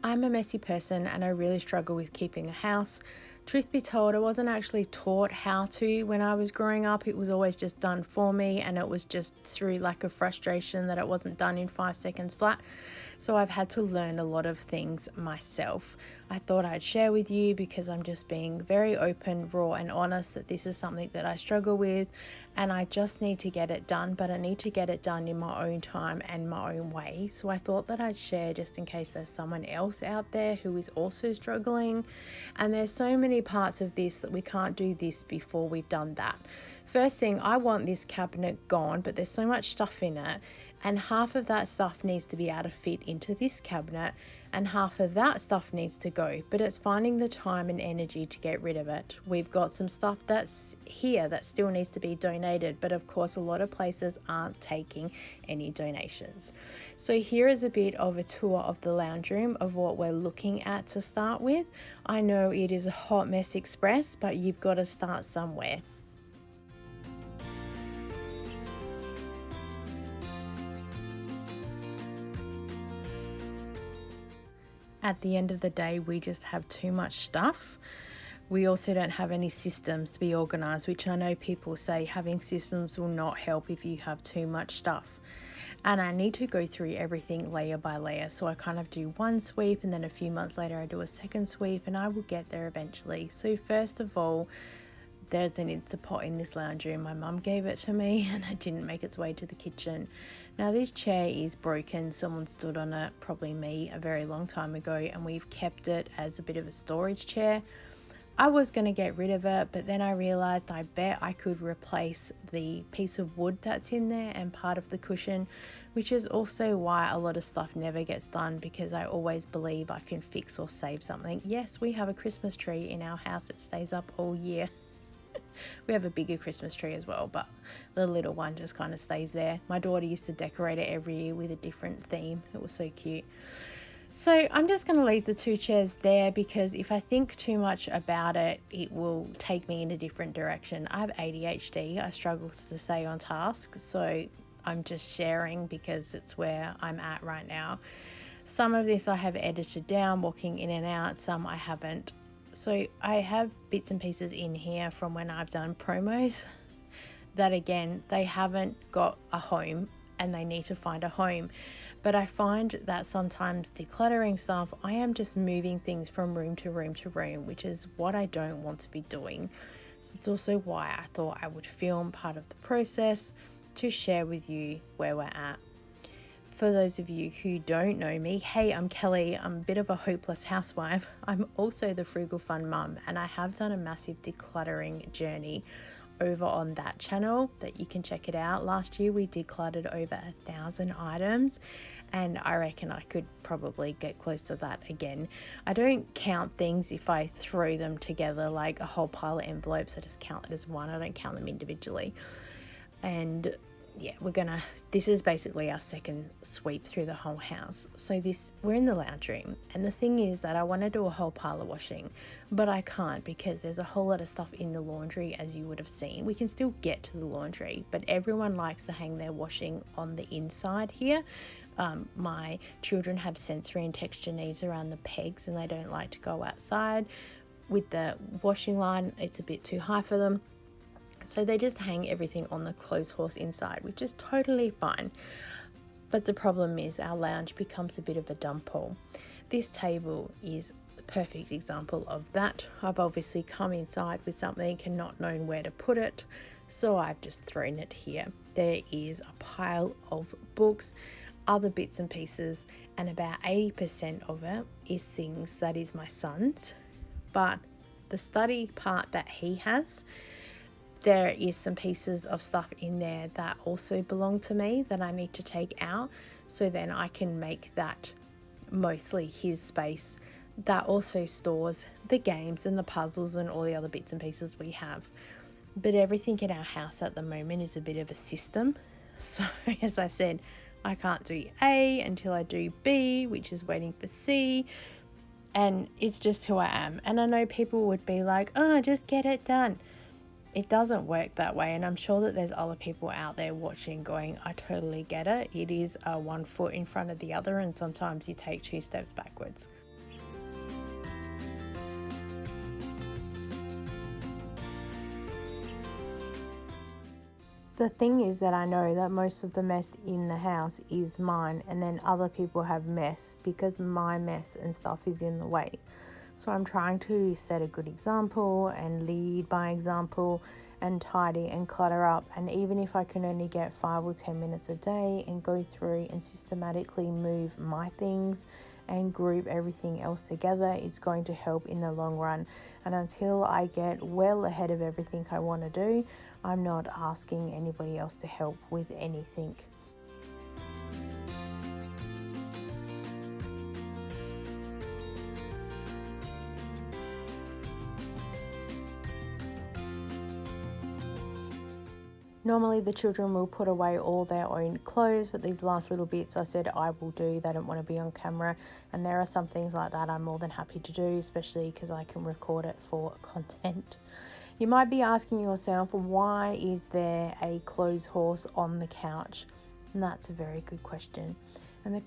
I'm a messy person and I really struggle with keeping a house. Truth be told, I wasn't actually taught how to when I was growing up. It was always just done for me, and it was just through lack of frustration that it wasn't done in 5 seconds flat. So I've had to learn a lot of things myself. I thought I'd share with you because I'm just being very open, raw and honest that this is something that I struggle with and I just need to get it done, but I need to get it done in my own time and my own way. So I thought that I'd share just in case there's someone else out there who is also struggling. And there's so many parts of this that we can't do this before we've done that. First thing, I want this cabinet gone, but there's so much stuff in it, and half of that stuff needs to be able to fit into this cabinet and half of that stuff needs to go, but it's finding the time and energy to get rid of it. We've got some stuff that's here that still needs to be donated, but of course a lot of places aren't taking any donations. So here is a bit of a tour of the lounge room of what we're looking at to start with. I know it is a hot mess express, but you've got to start somewhere. At the end of the day, we just have too much stuff. We also don't have any systems to be organized, which I know people say having systems will not help if you have too much stuff. And I need to go through everything layer by layer. So I kind of do one sweep and then a few months later I do a second sweep, and I will get there eventually. So first of all, there's an Instant Pot in this lounge room. My mum gave it to me and it didn't make its way to the kitchen. Now this chair is broken. Someone stood on it, probably me, a very long time ago, and we've kept it as a bit of a storage chair. I was going to get rid of it, but then I realized I bet I could replace the piece of wood that's in there and part of the cushion, which is also why a lot of stuff never gets done, because I always believe I can fix or save something. Yes, we have a Christmas tree in our house. It stays up all year. We have a bigger Christmas tree as well, but the little one just kind of stays there. My daughter used to decorate it every year with a different theme. It was so cute. So I'm just going to leave the two chairs there, because if I think too much about it, it will take me in a different direction. I have ADHD. I struggle to stay on task. So I'm just sharing because it's where I'm at right now. Some of this I have edited down, walking in and out. Some I haven't. So I have bits and pieces in here from when I've done promos that, again, they haven't got a home and they need to find a home. But I find that sometimes decluttering stuff, I am just moving things from room to room to room, which is what I don't want to be doing. So it's also why I thought I would film part of the process to share with you where we're at. For those of you who don't know me, hey, I'm Kelly. I'm a bit of a hopeless housewife. I'm also the frugal fun mum, and I have done a massive decluttering journey over on that channel that you can check it out. Last year we decluttered over 1,000 items, and I reckon I could probably get close to that again. I don't count things if I throw them together like a whole pile of envelopes. I just count it as one. I don't count them individually. And yeah, this is basically our second sweep through the whole house. So we're in the lounge room, and the thing is that I want to do a whole pile of washing, but I can't because there's a whole lot of stuff in the laundry, as you would have seen. We can still get to the laundry, but everyone likes to hang their washing on the inside here. My children have sensory and texture needs around the pegs, and they don't like to go outside. With the washing line, it's a bit too high for them. So they just hang everything on the clothes horse inside, which is totally fine. But the problem is our lounge becomes a bit of a dump hole. This table is the perfect example of that. I've obviously come inside with something and not known where to put it, so I've just thrown it here. There is a pile of books, other bits and pieces, and about 80% of it is things that is my son's. But the study part that he has, there is some pieces of stuff in there that also belong to me that I need to take out, so then I can make that mostly his space. That also stores the games and the puzzles and all the other bits and pieces we have. But everything in our house at the moment is a bit of a system. So as I said, I can't do A until I do B, which is waiting for C. And it's just who I am. And I know people would be like, oh, just get it done. It doesn't work that way, and I'm sure that there's other people out there watching going, I totally get it. It is one foot in front of the other, and sometimes you take 2 steps backwards. The thing is that I know that most of the mess in the house is mine, and then other people have mess because my mess and stuff is in the way. So I'm trying to set a good example and lead by example and tidy and clutter up. And even if I can only get 5 or 10 minutes a day and go through and systematically move my things and group everything else together, it's going to help in the long run. And until I get well ahead of everything I want to do, I'm not asking anybody else to help with anything. Normally the children will put away all their own clothes, but these last little bits I said I will do. They don't want to be on camera, and there are some things like that I'm more than happy to do, especially because I can record it for content. You might be asking yourself, why is there a clothes horse on the couch? And that's a very good question. And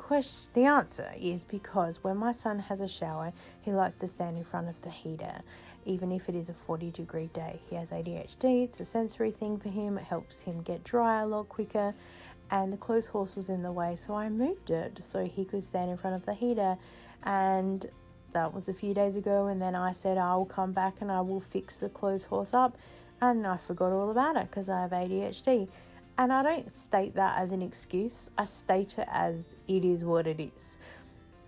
the answer is because when my son has a shower, he likes to stand in front of the heater, even if it is a 40-degree day. He has ADHD, it's a sensory thing for him, it helps him get dry a lot quicker, and the clothes horse was in the way, so I moved it so he could stand in front of the heater. And that was a few days ago, and then I said I will come back and I will fix the clothes horse up, and I forgot all about it because I have ADHD. And I don't state that as an excuse, I state it as it is what it is.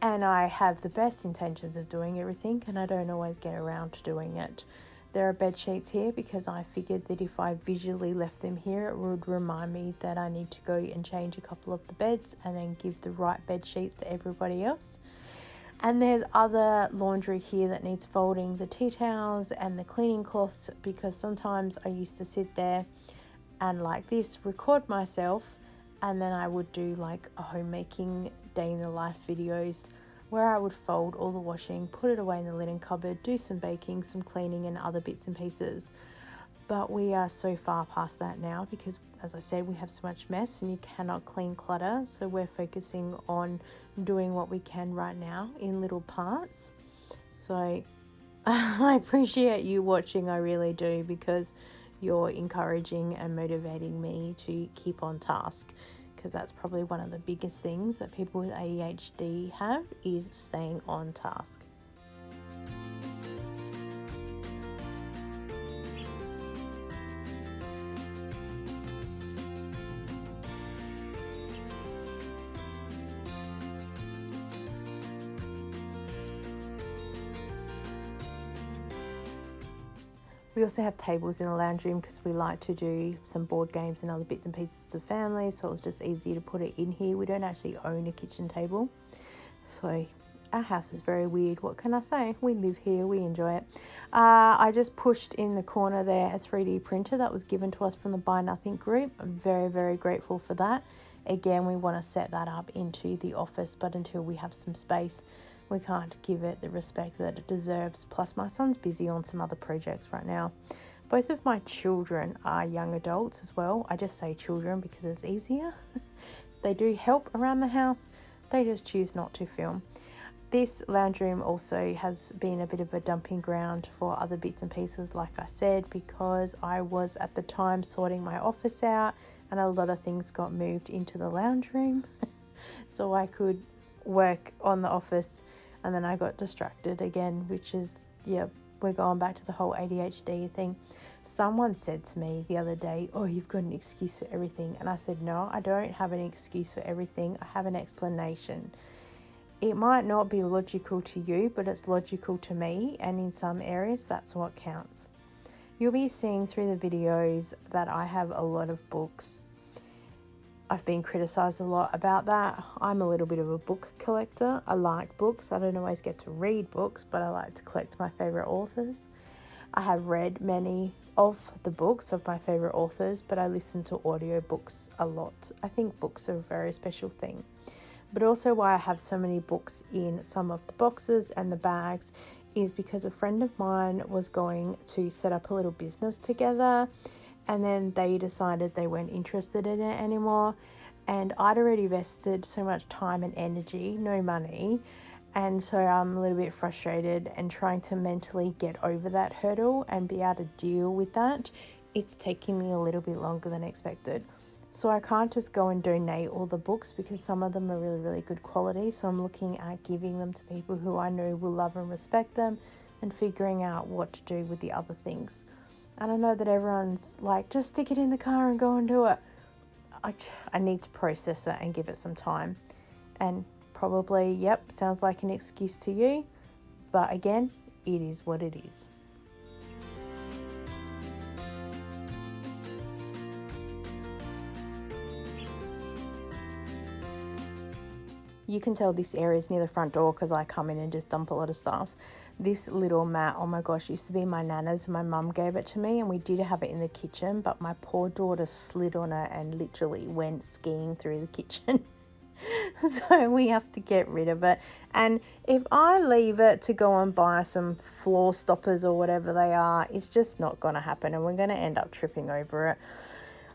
And I have the best intentions of doing everything, and I don't always get around to doing it. There are bed sheets here because I figured that if I visually left them here, it would remind me that I need to go and change a couple of the beds and then give the right bed sheets to everybody else. And there's other laundry here that needs folding, the tea towels and the cleaning cloths, because sometimes I used to sit there and like this, record myself, and then I would do like a homemaking day in the life videos where I would fold all the washing, put it away in the linen cupboard, do some baking, some cleaning and other bits and pieces. But we are so far past that now because, as I said, we have so much mess and you cannot clean clutter. So we're focusing on doing what we can right now in little parts. So I appreciate you watching, I really do, because you're encouraging and motivating me to keep on task, because that's probably one of the biggest things that people with ADHD have, is staying on task. We also have tables in the lounge room because we like to do some board games and other bits and pieces of family, so it was just easier to put it in here. We don't actually own a kitchen table, so our house is very weird. What can I say? We live here, we enjoy it. I just pushed in the corner there a 3D printer that was given to us from the Buy Nothing group. I'm very, very grateful for that. Again, we want to set that up into the office, but until we have some space, we can't give it the respect that it deserves. Plus my son's busy on some other projects right now. Both of my children are young adults as well. I just say children because it's easier. They do help around the house, they just choose not to film. This lounge room also has been a bit of a dumping ground for other bits and pieces, like I said, because I was at the time sorting my office out and a lot of things got moved into the lounge room so I could work on the office. And then I got distracted again, which is, yeah, we're going back to the whole ADHD thing. Someone said to me the other day, oh, you've got an excuse for everything. And I said, no, I don't have an excuse for everything. I have an explanation. It might not be logical to you, but it's logical to me. And in some areas, that's what counts. You'll be seeing through the videos that I have a lot of books. I've been criticised a lot about that. I'm a little bit of a book collector. I like books. I don't always get to read books, but I like to collect my favourite authors. I have read many of the books of my favourite authors, but I listen to audiobooks a lot. I think books are a very special thing. But also why I have so many books in some of the boxes and the bags is because a friend of mine was going to set up a little business together, and then they decided they weren't interested in it anymore. And I'd already invested so much time and energy, no money. And so I'm a little bit frustrated and trying to mentally get over that hurdle and be able to deal with that it's taking me a little bit longer than expected. So I can't just go and donate all the books because some of them are really, really good quality. So I'm looking at giving them to people who I know will love and respect them and figuring out what to do with the other things. And I know that everyone's like, just stick it in the car and go and do it. I need to process it and give it some time. And probably, yep, sounds like an excuse to you. But again, it is what it is. You can tell this area is near the front door because I come in and just dump a lot of stuff. This little mat, oh my gosh, used to be my nana's. My mum gave it to me and we did have it in the kitchen, but my poor daughter slid on it and literally went skiing through the kitchen. So we have to get rid of it. And if I leave it to go and buy some floor stoppers or whatever they are, it's just not going to happen and we're going to end up tripping over it.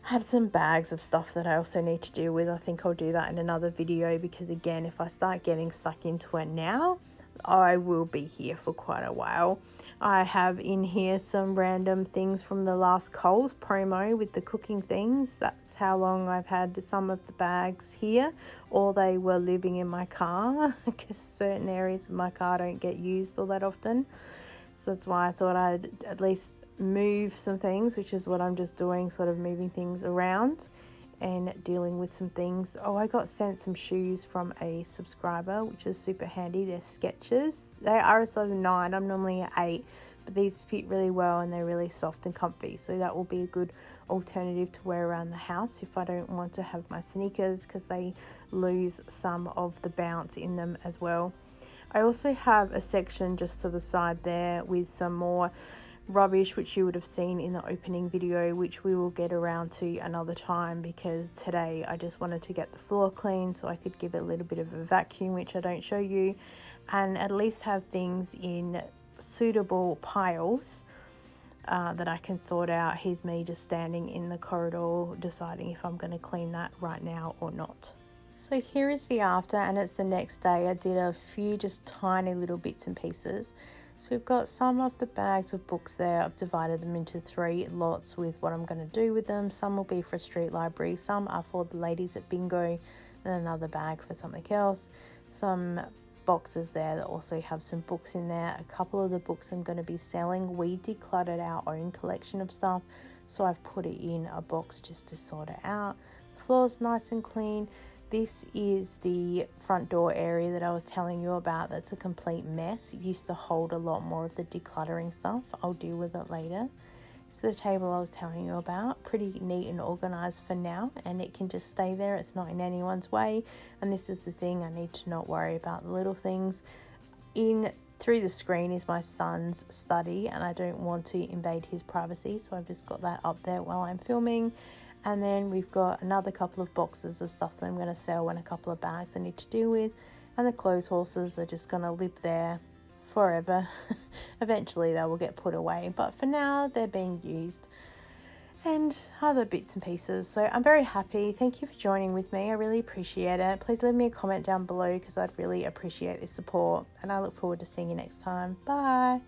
I have some bags of stuff that I also need to deal with. I think I'll do that in another video because again, if I start getting stuck into it now, I will be here for quite a while. I have in here some random things from the last Coles promo with the cooking things. That's how long I've had some of the bags here, or they were living in my car because certain areas of my car don't get used all that often. So that's why I thought I'd at least move some things, which is what I'm just doing, sort of moving things around and dealing with some things. Oh, I got sent some shoes from a subscriber, which is super handy. They're Skechers. They are a size 9. I'm normally an 8, but these fit really well and they're really soft and comfy. So that will be a good alternative to wear around the house if I don't want to have my sneakers because they lose some of the bounce in them as well. I also have a section just to the side there with some more rubbish, which you would have seen in the opening video, which we will get around to another time because today I just wanted to get the floor clean so I could give it a little bit of a vacuum, which I don't show you, and at least have things in suitable piles that I can sort out. Here's me just standing in the corridor deciding if I'm going to clean that right now or not. So here is the after, and it's the next day. I did a few just tiny little bits and pieces. So we've got some of the bags of books there. I've divided them into 3 lots with what I'm going to do with them. Some will be for a street library, some are for the ladies at bingo, and another bag for something else. Some boxes there that also have some books in there. A couple of the books I'm going to be selling. We decluttered our own collection of stuff, so I've put it in a box just to sort it out. The floor's nice and clean. This is the front door area that I was telling you about. That's a complete mess. It used to hold a lot more of the decluttering stuff. I'll deal with it later. It's the table I was telling you about. Pretty neat and organized for now, and it can just stay there. It's not in anyone's way. And this is the thing, I need to not worry about the little things. Through the screen is my son's study, and I don't want to invade his privacy, so I've just got that up there while I'm filming. And then we've got another couple of boxes of stuff that I'm going to sell and a couple of bags I need to deal with. And the clothes horses are just going to live there forever. Eventually they will get put away, but for now they're being used. And other bits and pieces. So I'm very happy. Thank you for joining with me. I really appreciate it. Please leave me a comment down below because I'd really appreciate the support. And I look forward to seeing you next time. Bye.